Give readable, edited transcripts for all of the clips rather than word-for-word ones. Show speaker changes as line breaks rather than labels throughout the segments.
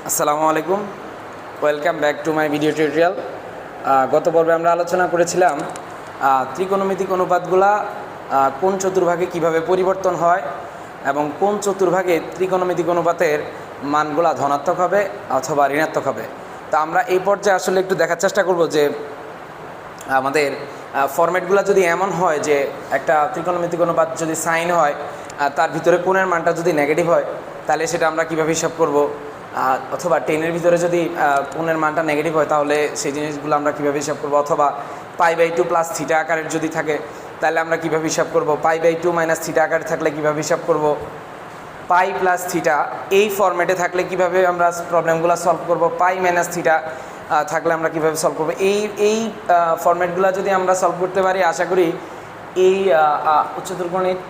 আসসালামু আলাইকুম, welcome back to my video tutorial. গত পর্বে আমরা আলোচনা করেছিলাম ত্রিকোণমিতিক অনুপাতগুলা কোন চতুর্ভাগে কিভাবে পরিবর্তন হয় এবং কোন চতুর্ভাগে ত্রিকোণমিতিক অনুপাতের মানগুলা ধনাত্মক হবে অথবা ঋণাত্মক হবে। তা আমরা এই পর্যায়ে আসলে একটু দেখার চেষ্টা করব যে আমাদের ফরম্যাটগুলো যদি এমন হয় যে একটা ত্রিকোণমিতিক অনুপাত যদি সাইন হয় তার ভিতরে কোণের মানটা যদি নেগেটিভ হয় তাহলে সেটা আমরা কীভাবে হিসাব করব, অথবা টেনের ভিতরে যদি কোণের মানটা নেগেটিভ হয় তাহলে সেই জিনিসগুলো আমরা কীভাবে হিসাব করব, অথবা π/2 প্লাস থিটা আকারের যদি থাকে তাহলে আমরা কীভাবে হিসাব করব, π/2 মাইনাস থিটা আকারে থাকলে কীভাবে হিসাব করব, পাই প্লাস থিটা এই ফরম্যাটে থাকলে কিভাবে আমরা প্রবলেমগুলো সলভ করব, পাই মাইনাস থিটা থাকলে আমরা কিভাবে সলভ করব। এই ফরম্যাটগুলো যদি আমরা সলভ করতে পারি আশা করি এই উচ্চতর গণিত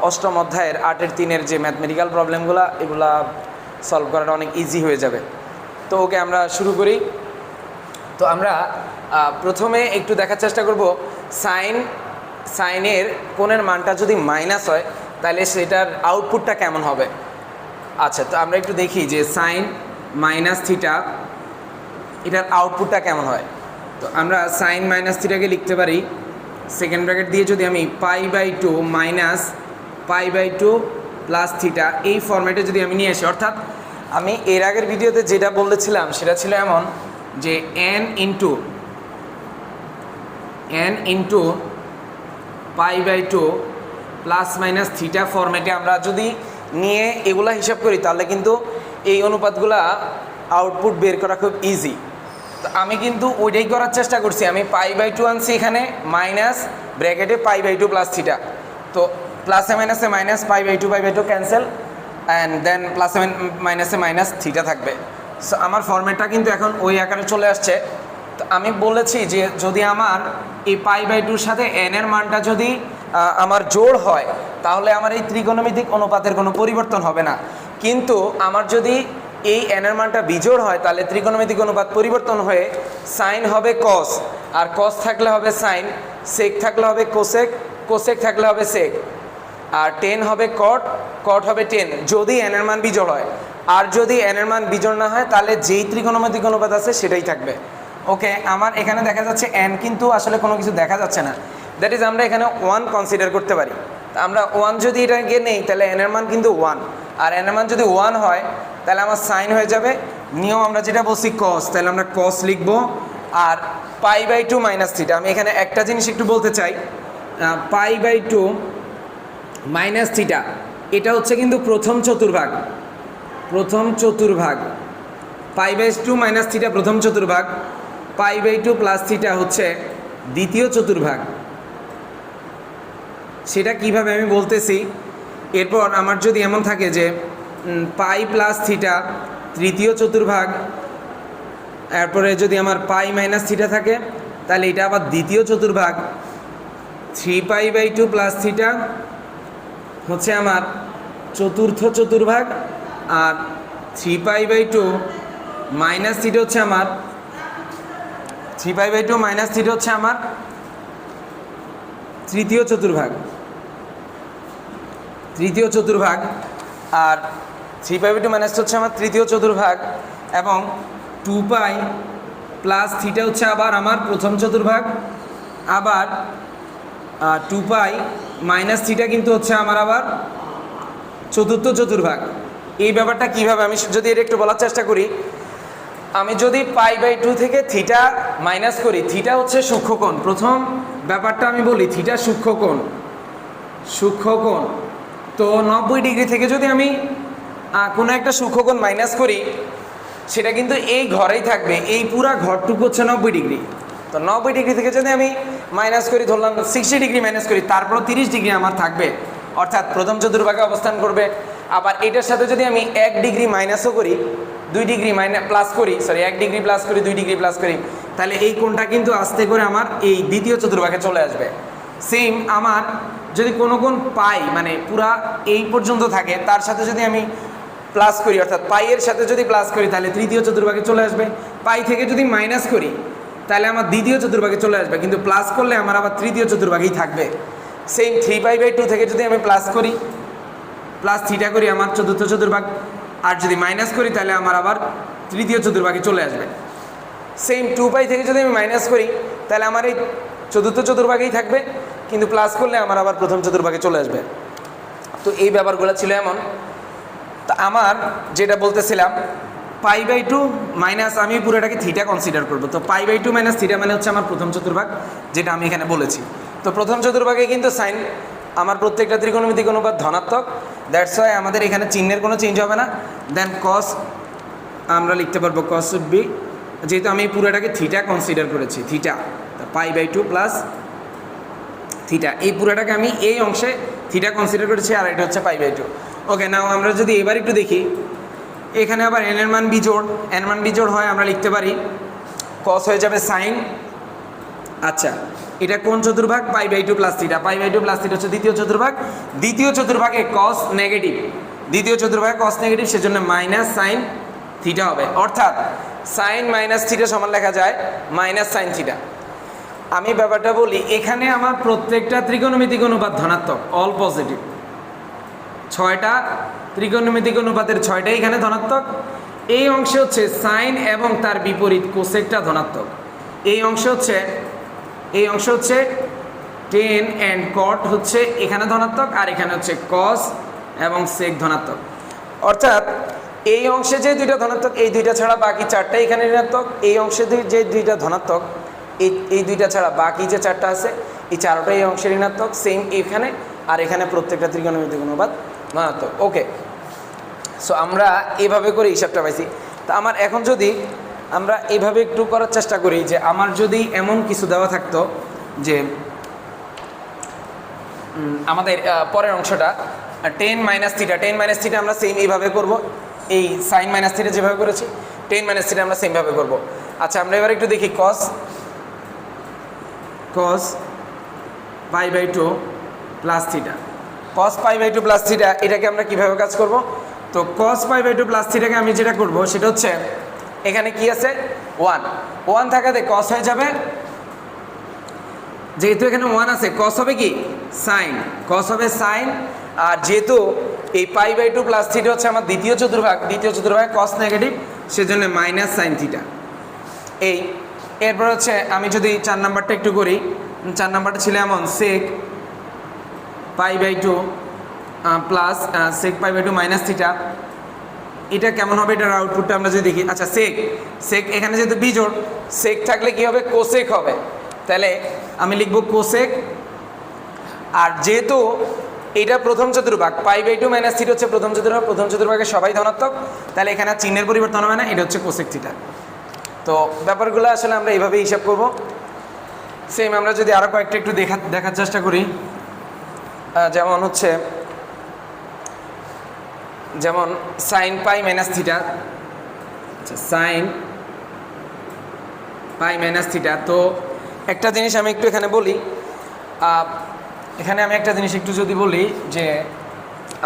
অষ্টম অধ্যায়ের 8-3 যে ম্যাথমেটিক্যাল প্রবলেমগুলো এগুলা সলভ করাটা অনেক ইজি হয়ে যাবে। তো ওকে আমরা শুরু করি। তো আমরা প্রথমে একটু দেখার চেষ্টা করব সাইনের কোণের মানটা যদি মাইনাস হয় তাহলে সেটার আউটপুটটা কেমন হবে। আচ্ছা, তো আমরা একটু দেখি যে সাইন মাইনাস থিটা এটার আউটপুটটা কেমন হয়। তো আমরা সাইন মাইনাস থিটাকে লিখতে পারি সেকেন্ড ব্র্যাকেট দিয়ে যদি আমি π/2 মাইনাস π/2 প্লাস থিটা এই ফরম্যাটে যদি আমি নিয়ে আসি, অর্থাৎ আমি এর আগের ভিডিওতে যেটা বলেছিলাম সেটা ছিল এমন যে n into π/2 plus minus theta ফরম্যাটে আমরা যদি নিয়ে এগুলা হিসাব করি তাহলে কিন্তু এই অনুপাতগুলা আউটপুট বের করা খুব ইজি। তো আমি কিন্তু ওইটাই করার চেষ্টা করছি। আমি π/2 আনছি এখানে মাইনাস ব্র্যাকেটে π/2 প্লাস থিটা, তো প্লাসে মাইনাসে মাইনাস π/2 ক্যান্সেল অ্যান্ড দেন প্লাসে মাইনাসে মাইনাস থিটা থাকবে। সো আমার ফরম্যাটটা কিন্তু এখন ওই আকারে চলে আসছে। তো আমি বলেছি যে যদি আমার এই π/2 সাথে n এর মানটা যদি আমার জোড় হয় তাহলে আমার এই ত্রিকোণমিতিক অনুপাতের কোনো পরিবর্তন হবে না, কিন্তু আমার যদি এই n এর মানটা বিজোড় হয় তাহলে ত্রিকোণমিতিক অনুপাত পরিবর্তন হয়ে সাইন হবে কস, আর কস থাকলে হবে সাইন, সেক থাকলে হবে কোসেক, কোসেক থাকলে হবে সেক, আর টেন হবে কট, কট হবে টেন যদি n এর মান বিজোড় হয়। আর যদি n এর মান বিজোড় না হয় তাহলে যেই ত্রিকোণমিতিক অনুপাত আছে সেটাই থাকবে। ওকে, আমার এখানে দেখা যাচ্ছে n কিন্তু আসলে কোনো কিছু দেখা যাচ্ছে না, দ্যাট ইজ আমরা এখানে 1 কনসিডার করতে পারি। আমরা 1 যদি এটাকে নেই তাহলে n এর মান কিন্তু 1, আর n এর মান যদি 1 হয় তাহলে আমার সাইন হয়ে যাবে। নিয়ম আমরা যেটা বলছি কস, তাহলে আমরা কস লিখব। আর π/2 মাইনাস থিটা, আমি এখানে একটা জিনিস একটু বলতে চাই, π/2 মাইনাস থিটা এটা হচ্ছে কিন্তু প্রথম চতুর্ভাগ, π/2 মাইনাস থিটা প্রথম চতুর্ভাগ, π/2 প্লাস থিটা হচ্ছে দ্বিতীয় চতুর্ভাগ। সেটা কিভাবে আমি বলতেছি। এরপর আমার যদি এমন থাকে যে পাই প্লাস থিটা তৃতীয় চতুর্ভাগ, এরপরে যদি আমার পাই মাইনাস থিটা থাকে তাহলে এটা আবার দ্বিতীয় চতুর্ভাগ, 3π/2 প্লাস থিটা হচ্ছে আমার চতুর্থ চতুর্ভাগ, আর 3π/2 মাইনাস থিটা হচ্ছে আমার 3π/2 মাইনাস থিটা হচ্ছে আমার তৃতীয় চতুর্ভাগ, আর 3π/2 মাইনাস হচ্ছে আমার তৃতীয় চতুর্ভাগ, এবং 2π প্লাস থিটা হচ্ছে আবার আমার প্রথম চতুর্ভাগ, আবার 2π মাইনাস থিটা কিন্তু হচ্ছে আমার আবার চতুর্থ চতুর্ভাগ। এই ব্যাপারটা কিভাবে আমি যদি এটা একটু বলার চেষ্টা করি, আমি যদি π/2 থেকে থিটা মাইনাস করি, থিটা হচ্ছে সূক্ষ্মকোণ, প্রথম ব্যাপারটা আমি বলি থিটা সূক্ষ্মকোণ, তো 90 ডিগ্রি থেকে যদি আমি কোনো একটা সূক্ষ্মকোণ মাইনাস করি সেটা কিন্তু এই ঘরেই থাকবে, এই পুরা ঘরটুকু হচ্ছে 90 ডিগ্রি। তো 90 ডিগ্রি থেকে যদি আমি মাইনাস করি, ধরলাম 60 ডিগ্রি মাইনাস করি, তারপর 30 ডিগ্রি আমার থাকবে, অর্থাৎ প্রথম চতুর্ভাগে অবস্থান করবে। আবার এটার সাথে যদি আমি 1 ডিগ্রি মাইনাসও করি, 2 ডিগ্রি প্লাস করি, 1 ডিগ্রি প্লাস করি, 2 ডিগ্রি প্লাস করি, তাহলে এই কোণটা কিন্তু আস্তে করে আমার এই দ্বিতীয় চতুর্ভাগে চলে আসবে। সেম আমার যদি কোনো কোণ পাই মানে পুরা এই পর্যন্ত থাকে তার সাথে যদি আমি প্লাস করি, অর্থাৎ পাইয়ের সাথে যদি প্লাস করি তাহলে তৃতীয় চতুর্ভাগে চলে আসবে। পাই থেকে যদি মাইনাস করি তাহলে আমার দ্বিতীয় চতুর্ভাগে চলে আসবে, কিন্তু প্লাস করলে আমার আবার তৃতীয় চতুর্ভাগেই থাকবে। সেম 3π/2 থেকে যদি আমি প্লাস করি, প্লাস থিটা করি আমার চতুর্থ চতুর্ভাগ, আর যদি মাইনাস করি তাহলে আমার আবার তৃতীয় চতুর্ভাগে চলে আসবে। সেম 2π থেকে যদি আমি মাইনাস করি তাহলে আমার এই চতুর্থ চতুর্ভাগেই থাকবে, কিন্তু প্লাস করলে আমার আবার প্রথম চতুর্ভাগে চলে আসবে। তো এই ব্যাপারগুলো ছিল এমন। তা আমার যেটা বলতেছিলাম π/2 মাইনাস, আমি পুরোটাকে থিটা কনসিডার করবো। তো π/2 মাইনাস থিটা মানে হচ্ছে আমার প্রথম চতুর্ভাগ, যেটা আমি এখানে বলেছি। তো প্রথম চতুর্ভাগে কিন্তু সাইন আমার প্রত্যেকটা ত্রিকোণমিতিক অনুপাত ধনাত্মক, দ্যাটস ওয়াই আমাদের এখানে চিহ্নের কোনো চেঞ্জ হবে না। দেন কস আমরা লিখতে পারবো কস উড বি, যেহেতু আমি পুরোটাকে থিটা কনসিডার করেছি, থিটা π/2 প্লাস থিটা, এই পুরোটাকে আমি এই অংশে থিটা কনসিডার করেছি, আর এটা হচ্ছে π/2। ওকে, নাও আমরা যদি এবার একটু দেখি, এখানে আবার এন এর মান বিজোড়, এন মান বিজোড় হয়, আমরা লিখতে পারি কস হয়ে যাবে সাইন। আচ্ছা, এটা কোন চতুর্ভাগ? π/2 প্লাস থিটা। π/2 প্লাস থিটা হচ্ছে দ্বিতীয় চতুর্ভাগ। দ্বিতীয় চতুর্ভাগে কস নেগেটিভ, দ্বিতীয় চতুর্ভাগে কস নেগেটিভ, সেজন্য মাইনাস সাইন থিটা হবে। অর্থাৎ সাইন মাইনাস থিটা সমান লেখা যায় মাইনাস সাইন থিটা। আমি ব্যাপারটা বলি, এখানে আমার প্রত্যেকটা ত্রিকোণমিতিক অনুপাত ধনাত্মক, অল পজিটিভ। 6টা ত্রিকোণমিতিক অনুপাতের 6টাই এখানে ধনাত্মক। এই অংশে হচ্ছে সাইন এবং তার বিপরীত কোসেকটা ধনাত্মক। এই অংশ হচ্ছে টেন অ্যান্ড কট হচ্ছে এখানে ধনাত্মক, আর এখানে হচ্ছে কস এবং সেক ধনাত্মক। অর্থাৎ এই অংশে যে দুইটা ধনাত্মক, এই দুইটা ছাড়া বাকি 4টাই এখানে ঋণাত্মক। এই অংশে যে দুইটা ধনাত্মক, এই দুইটা ছাড়া বাকি যে 4টা আছে, এই 4টাই এই অংশে ঋণাত্মক। সেম এখানে, আর এখানে প্রত্যেকটা ত্রিকোণমিতিক অনুপাত ধনাত্মক। ওকে, সো আমরা এভাবে করে হিসাবটা পাইছি। তা আমার এখন যদি আমরা এইভাবে একটু করার চেষ্টা করি, যে আমার যদি এমন কিছু দেওয়া থাকতো যে আমাদের পরের অংশটা 10 মাইনাস থিটা, 10 মাইনাস থিটা আমরা সেম এইভাবে করব, এই সাইন মাইনাস থিটা যেভাবে করেছি 10 মাইনাস থিটা আমরা সেমভাবে করব। আচ্ছা, আমরা এবার একটু দেখি কস π/2 প্লাস থিটা, কস π/2 প্লাস থিটা, এটাকে আমরা কীভাবে কাজ করব? তো কস π/2 প্লাস থিটাকে আমি যেটা করব সেটা হচ্ছে, এখানে কি আছে 1 থাকাতে কস হয়ে যাবে, যেহেতু এখানে 1 আছে কস হবে কি সাইন, কস হবে সাইন। আর যেহেতু এই π/2 প্লাস থিটা হচ্ছে আমার দ্বিতীয় চতুর্ভাগ কস নেগেটিভ, সেজন্য মাইনাস সাইন থিটা। এরপর হচ্ছে আমি যদি 4 নাম্বারটা একটু করি, 4 নাম্বারটা ছিল এমন সেক π/2 প্লাস সেক π/2 মাইনাস থিটা। এটা কেমন হবে, এটার আউটপুটটা আমরা যদি দেখি। আচ্ছা, সেক এখানে যেহেতু বিজোড়, সেক থাকলে কি হবে, কোসেক হবে। তাহলে আমি লিখব কোসেক। আর যেহেতু এটা প্রথম চতুর্ভাগ, π/2 মাইনাস থিটা হচ্ছে প্রথম চতুর্ভাগে সবাই ধনাত্মক, তাহলে এখানে চিহ্নের পরিবর্তন হবে না, এটা হচ্ছে কোসেক থিটা। তো ব্যাপারগুলো আসলে আমরা এইভাবে হিসাব করব। সেম আমরা যদি আরও কয়েকটা একটু দেখার চেষ্টা করি, যেমন হচ্ছে সাইন পাই মাইনাস থিটা। আচ্ছা, সাইন পাই মাইনাস থিটা। তো একটা জিনিস আমি একটু এখানে বলি, এখানে আমি একটা জিনিস একটু যদি বলি, যে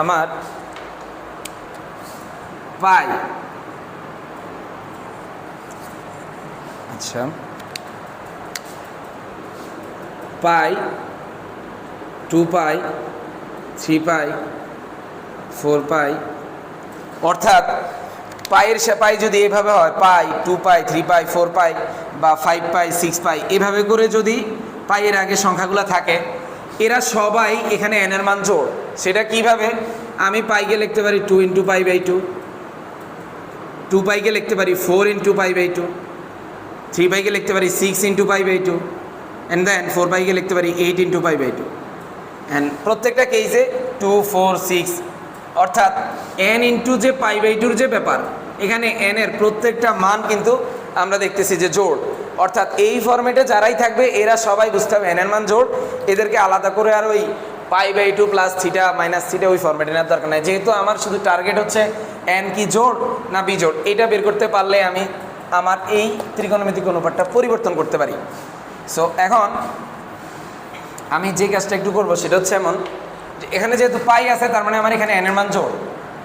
আমার পাই, আচ্ছা পাই, 2π, 3π, 4π, অর্থাৎ পাইয়ের পাই যদি এভাবে হয়, পাই 2π, 3π, 4π বা 5π, 6π, এভাবে করে যদি পাইয়ের আগে সংখ্যাগুলো থাকে, এরা সবাই এখানে এন এর মান জোড়। সেটা কিভাবে? আমি পাইকে লিখতে পারি 2 × π/2, 2πকে লিখতে পারি 4 × π/2, 3πকে লিখতে পারি 6 × π/2, অ্যান্ড দেন 4πকে লিখতে পারি 8 × π/2। অ্যান্ড প্রত্যেকটা কেসে 2, 4, 6, অর্থাৎ n ইন্টু যে π/2 যে ব্যাপার, এখানে n এর প্রত্যেকটা মান কিন্তু আমরা দেখতেছি যে জোড়। অর্থাৎ এই ফরম্যাটে যারাই থাকবে এরা সবাই বুঝতে হবে n এর মান জোড়। এদেরকে আলাদা করে আর ওই π/2 প্লাস থিটা মাইনাস থিটা ওই ফরম্যাটে নেওয়ার দরকার নেই, যেহেতু আমার শুধু টার্গেট হচ্ছে n কি জোড় না বিজোড়, এটা বের করতে পারলে আমি আমার এই ত্রিকোণমিতিক অনুপাতটা পরিবর্তন করতে পারি। সো এখন আমি যে কাজটা একটু করবো সেটা হচ্ছে এমন, যে এখানে যেহেতু পাই আছে তার মানে আমার এখানে n এর মান জোড়,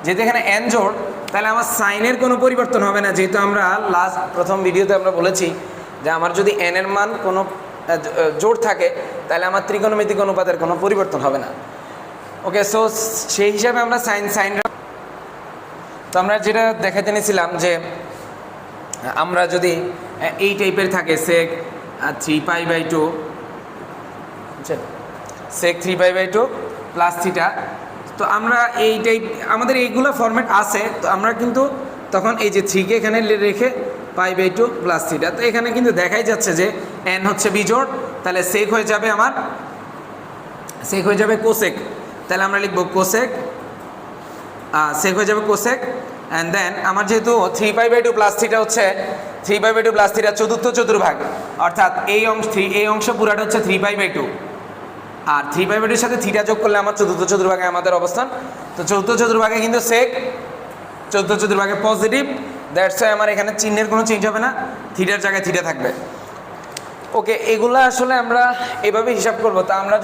যেহেতু এখানে n জোড় তাহলে আমার সাইনের কোনো পরিবর্তন হবে না, যেহেতু আমরা প্রথম ভিডিওতে আমরা বলেছি যে আমার যদি n এর মান কোনো জোড় থাকে তাহলে আমার ত্রিকোণমিতিক অনুপাতের কোনো পরিবর্তন হবে না। ওকে, সো সেই হিসাবে আমরা তো আমরা যেটা দেখাতে নিয়েছিলাম যে আমরা যদি এই টাইপের থাকে সেক 3π/2 সেক 3π/2 প্লাস থিটা, তো আমরা এই টাইপ আমাদের এইগুলো ফরম্যাট আছে, তো আমরা কিন্তু তখন এই যে 3 কে এখানে রেখে π/2 প্লাস থিটা, তো এখানে কিন্তু দেখাই যাচ্ছে যে n হচ্ছে বিজোড়, তাহলে সেক হয়ে যাবে আমার সেক হয়ে যাবে কোসেক, তাহলে আমরা লিখব কোসেক, সেক হয়ে যাবে কোসেক। অ্যান্ড দেন আমার যেহেতু 3π/2 প্লাস থিটা হচ্ছে 3π/2 প্লাস থিটা চতুর্থ চতুর্ভাগ, অর্থাৎ এই অংশ পুরাটা হচ্ছে 3π/2, আর 3π/2 সাথে থিটা যোগ করলে আমার চতুর্থ চতুর্ভাগে আমাদের অবস্থান। তো চতুর্থ চতুর্ভাগে কিন্তু সেক চতুর্থ চতুর্ভাগে পজিটিভ, দ্যাটস ওয়াই আমার এখানে চিহ্নের কোনো চেঞ্জ হবে না, থিটার জায়গায় থিটা থাকবে। ওকে, এগুলো আসলে আমরা এভাবে হিসাব করব। তা আমরা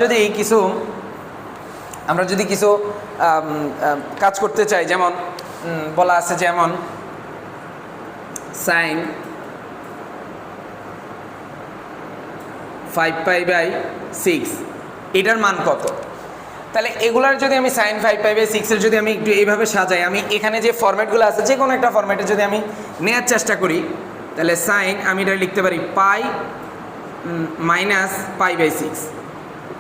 যদি কিছু কাজ করতে চাই, যেমন বলা আছে যেমন সাইন 5π/6 এটার মান কত, তাহলে এগুলার যদি আমি সাইন 5π/6 এর যদি আমি একটু এইভাবে সাজাই, আমি এখানে যে ফরম্যাটগুলো আছে যে কোনো একটা ফরম্যাটে যদি আমি নেওয়ার চেষ্টা করি, তাহলে সাইন আমি এটা লিখতে পারি পাই মাইনাস π/6।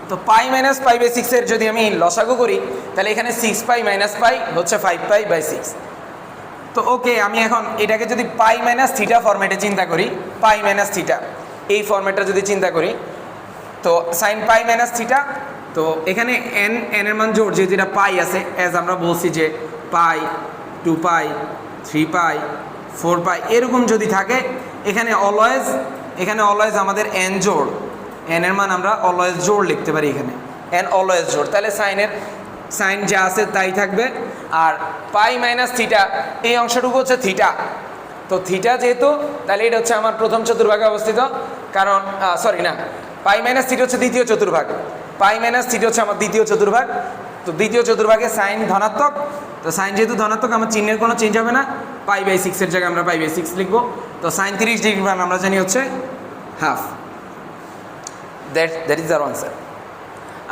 তো পাই মাইনাস π/6 এর যদি আমি লসাগু করি, তাহলে এখানে 6π মাইনাস পাই হচ্ছে 5π/6। তো ওকে, আমি এখন এটাকে যদি পাই মাইনাস থিটা ফরম্যাটে চিন্তা করি, পাই মাইনাস থিটা এই ফরম্যাটটা যদি চিন্তা করি, তো সাইন পাই মাইনাস থিটা, তো এখানে এন এর মান জোড়, যেহেতু এটা পাই আছে, অ্যাজ আমরা বলছি যে পাই 2π 3π 4π এরকম যদি থাকে, এখানে অলওয়েজ আমাদের এন জোড়, এন এর মান আমরা অলওয়েজ জোড় লিখতে পারি, এখানে এন অলওয়েজ জোড়, তাহলে সাইন যা আছে তাই থাকবে। আর পাই মাইনাস থিটা এই অংশটুকু হচ্ছে থিটা, তো থিটা যেহেতু, তাহলে এটা হচ্ছে আমার প্রথম চতুর্ভাগে অবস্থিত, কারণ পাই মাইনাস থিটা হচ্ছে দ্বিতীয় চতুর্ভাগ, পাই মাইনাস থিটা হচ্ছে আমার দ্বিতীয় চতুর্ভাগ। তো দ্বিতীয় চতুর্ভাগে সাইন ধনাত্মক, তো সাইন যেহেতু ধনাত্মক আমার চিহ্নের কোনো চেঞ্জ হবে না, π/6 এর জায়গায় আমরা π/6 লিখবো। তো সাইন 30 ডিগ্রি মান আমরা জানি হচ্ছে half, that is the answer.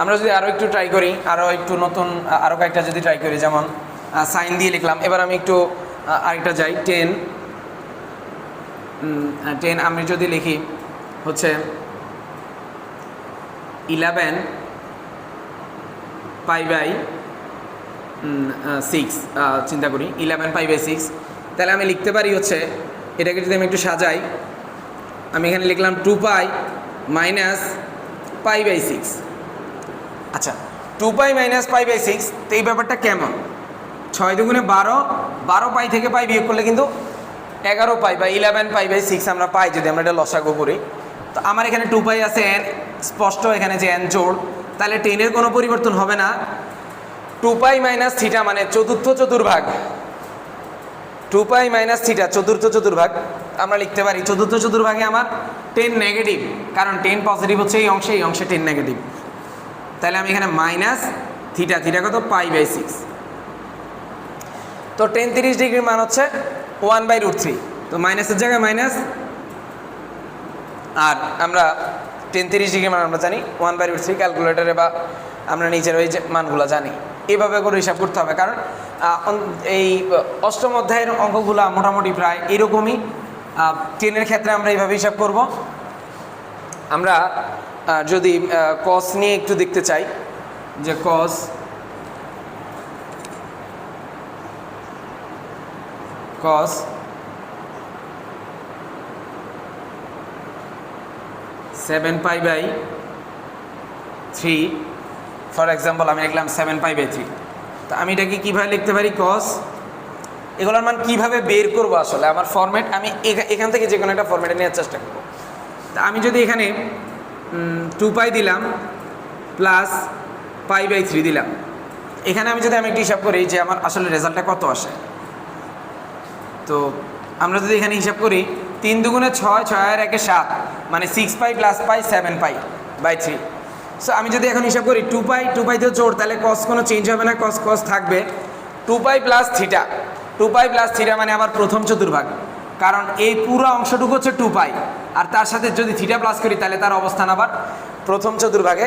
আমরা যদি আরও একটু ট্রাই করি, আরও একটু নতুন আরও কয়েকটা যদি ট্রাই করি, যেমন সাইন দিয়ে লিখলাম, এবার আমি একটু আরেকটা যাই, 10 আমি যদি লিখি হচ্ছে 11π/6 চিন্তা করি 11π/6, তাহলে আমি লিখতে পারি হচ্ছে, এটাকে যদি আমি একটু সাজাই, আমি এখানে লিখলাম 2π মাইনাস π/6। আচ্ছা, 2π মাইনাস π/6, তো এই ব্যাপারটা কেমন? 6 দুগুণে 12 পাই থেকে পাই বিয়োগ করলে কিন্তু 11π বা 11π/6 আমরা পাই, যদি আমরা এটা লসাগু করি। তো আমার এখানে 2π আছে, এন স্পষ্ট এখানে যে এন জোড়, তাহলে 10 এর কোনো পরিবর্তন হবে না। 2π মাইনাস থিটা মানে চতুর্থ চতুর্ভাগ, 2π মাইনাস থিটা চতুর্থ চতুর্ভাগ, আমরা লিখতে পারি চতুর্থ চতুর্ভাগে আমার 10 নেগেটিভ, কারণ 10 পজিটিভ হচ্ছে এই অংশে 10 নেগেটিভ, তাহলে আমি এখানে মাইনাস থিটা কত π/6। তো 10 30 ডিগ্রির মান হচ্ছে 1/√3, তো মাইনাসের জায়গায় মাইনাস, আর আমরা 10 30 ডিগ্রির মান আমরা জানি 1/√3, ক্যালকুলেটারে বা আমরা নিচের ওই যে মানগুলো জানি, এভাবে করে হিসাব করতে হবে, কারণ এই অষ্টম অধ্যায়ের অঙ্কগুলো মোটামুটি প্রায় এরকমই। 10-এর ক্ষেত্রে আমরা এইভাবে হিসাব করব। আমরা যদি কস নিয়ে একটু দেখতে চাই, যে কস 7π/3, ফর এক্সাম্পল আমি লিখলাম 7π/3, তো আমি এটাকে কীভাবে লিখতে পারি, কস, এগুলোর মান কীভাবে বের করবো, আসলে আমার ফরম্যাট আমি এখান থেকে যে কোনো একটা ফরম্যাটে নেওয়ার চেষ্টা করবো। তা আমি যদি এখানে 2π দিলাম প্লাস π/3 দিলাম, এখানে আমি একটু হিসাব করি যে আমার আসলে রেজাল্টটা কত আসে, তো আমরা যদি এখানে হিসাব করি 3 দুগুণে 6, 6 আর 1 7, মানে 6π প্লাস π 7π/3। সো আমি যদি এখন হিসাব করি 2π দিয়ে জোড়, তাহলে কস কোনো চেঞ্জ হবে না, কস থাকবে 2π প্লাস থিটা, 2π প্লাস থিটা মানে আবার প্রথম চতুর্ভাগ, কারণ এই পুরো অংশটুকু হচ্ছে 2π, আর তার সাথে যদি থিটা প্লাস করি তাহলে তার অবস্থান আবার প্রথম চতুর্ভাগে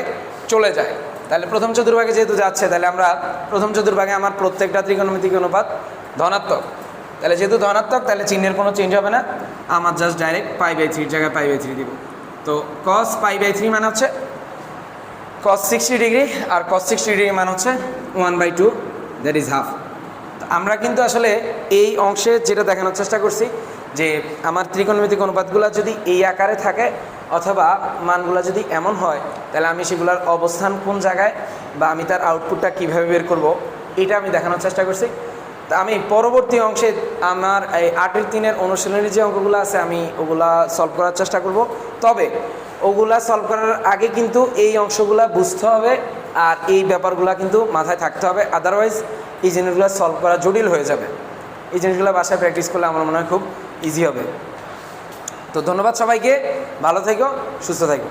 চলে যায়। তাহলে প্রথম চতুর্ভাগে যেহেতু যাচ্ছে, তাহলে আমরা প্রথম চতুর্ভাগে আমার প্রত্যেকটা ত্রিকোণমিতিক অনুপাত ধনাত্মক। তাহলে যেহেতু ধনাত্মক তাহলে চিহ্নের কোনো চেঞ্জ হবে না, আমার জাস্ট ডাইরেক্ট π/3 জায়গায় π/3 দিব। তো cos π/3 মানে হচ্ছে cos 60 ডিগ্রি, আর cos 60 ডিগ্রি মানে হচ্ছে 1/2, দ্যাট ইজ হাফ। আমরা কিন্তু আসলে এই অংশে যেটা দেখানোর চেষ্টা করছি যে আমার ত্রিকোণমিতিক অনুপাতগুলো যদি এই আকারে থাকে অথবা মানগুলো যদি এমন হয়, তাহলে আমি সেগুলোর অবস্থান কোন জায়গায় বা আমি তার আউটপুটটা কীভাবে বের করব, এটা আমি দেখানোর চেষ্টা করছি। তা আমি পরবর্তী অংশে আমার এই 8-3 অনুশীলনীর যে অঙ্কগুলো আছে আমি ওগুলা সলভ করার চেষ্টা করব। তবে ওগুলা সলভ করার আগে কিন্তু এই অংশগুলা বুঝতে হবে আর এই ব্যাপারগুলো কিন্তু মাথায় থাকতে হবে, আদারওয়াইজ এই জিনিসগুলো সলভ করা জটিল হয়ে যাবে। এই জিনিসগুলো বাসায় প্র্যাকটিস করলে আমার মনে হয় খুব ইজি হবে। তো ধন্যবাদ সবাইকে, ভালো থেকো, সুস্থ থেকো।